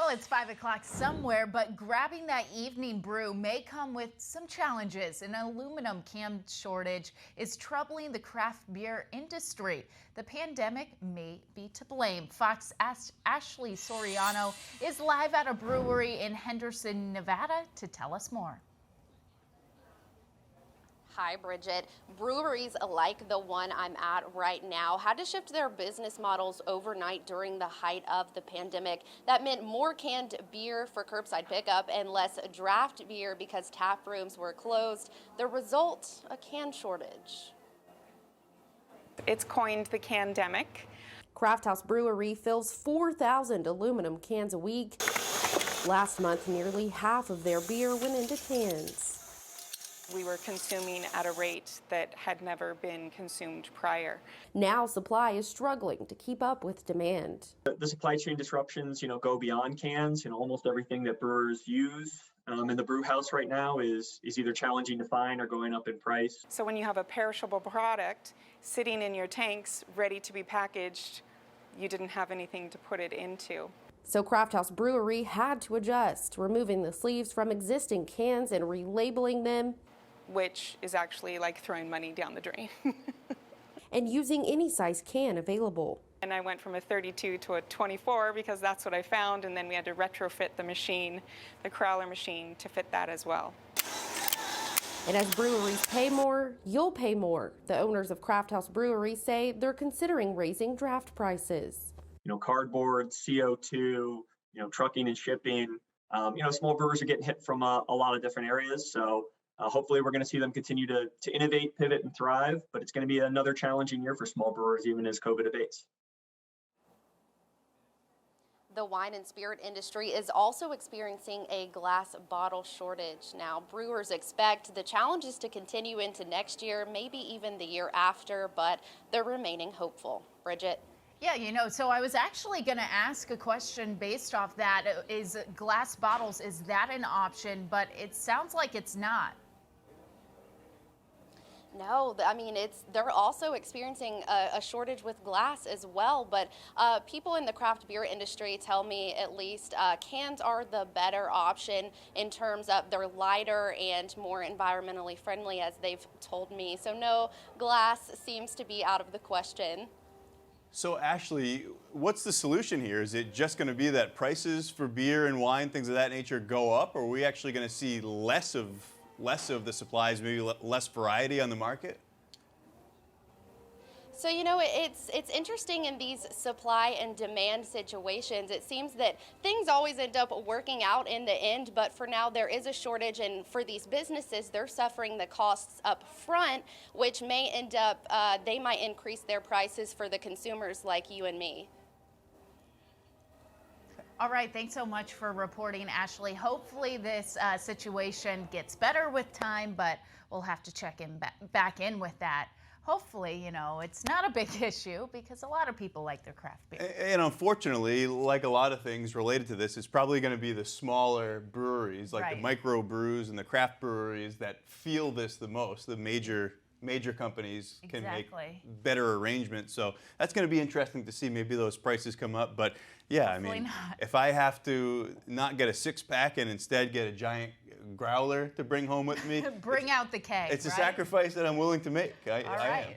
Well, it's 5 o'clock somewhere, but grabbing that evening brew may come with some challenges. An aluminum can shortage is troubling the craft beer industry. The pandemic may be to blame. Fox Ashley Soriano is live at a brewery in Henderson, Nevada to tell us more. Hi, Bridget. Breweries like the one I'm at right now had to shift their business models overnight during the height of the pandemic. That meant more canned beer for curbside pickup and less draft beer because tap rooms were closed. The result, a can shortage. It's coined the Candemic. Craft House Brewery fills 4,000 aluminum cans a week. Last month, nearly half of their beer went into cans. We were consuming at a rate that had never been consumed prior. Now supply is struggling to keep up with demand. The supply chain disruptions, go beyond cans. Almost everything that brewers use in the brew house right now is either challenging to find or going up in price. So when you have a perishable product sitting in your tanks ready to be packaged, you didn't have anything to put it into. So Craft House Brewery had to adjust, removing the sleeves from existing cans and relabeling them, which is actually like throwing money down the drain. and using any size can available. And I went from a 32 to a 24 because that's what I found, and then we had to retrofit the machine, the crowler machine, to fit that as well. And as breweries pay more, you'll pay more. The owners of Craft House Brewery say they're considering raising draft prices. Cardboard, CO2, trucking and shipping. Small brewers are getting hit from a lot of different areas. So hopefully we're going to see them continue to innovate, pivot, and thrive. But it's going to be another challenging year for small brewers, even as COVID abates. The wine and spirit industry is also experiencing a glass bottle shortage. Now, brewers expect the challenges to continue into next year, maybe even the year after, but they're remaining hopeful. Bridget? Yeah, so I was actually going to ask a question based off that. Is glass bottles, is that an option? But it sounds like it's not. No, I mean, they're also experiencing a shortage with glass as well. But people in the craft beer industry tell me at least cans are the better option in terms of they're lighter and more environmentally friendly, as they've told me. So no, glass seems to be out of the question. So Ashley, what's the solution here? Is it just going to be that prices for beer and wine, things of that nature, go up, or are we actually going to see less of the supplies, maybe less variety on the market? So, it's interesting in these supply and demand situations. It seems that things always end up working out in the end, but for now there is a shortage, and for these businesses, they're suffering the costs up front, which may end up, they might increase their prices for the consumers like you and me. All right, thanks so much for reporting, Ashley. Hopefully this situation gets better with time, but we'll have to check in back in with that. Hopefully, it's not a big issue because a lot of people like their craft beer. And unfortunately, like a lot of things related to this, it's probably going to be the smaller breweries, like the micro brews and the craft breweries that feel this the most. The major companies can make better arrangements. So that's going to be interesting to see. Maybe those prices come up. But yeah, Hopefully not. If I have to not get a 6-pack and instead get a giant growler to bring home with me, Bring out the keg. it's a sacrifice that I'm willing to make. I am.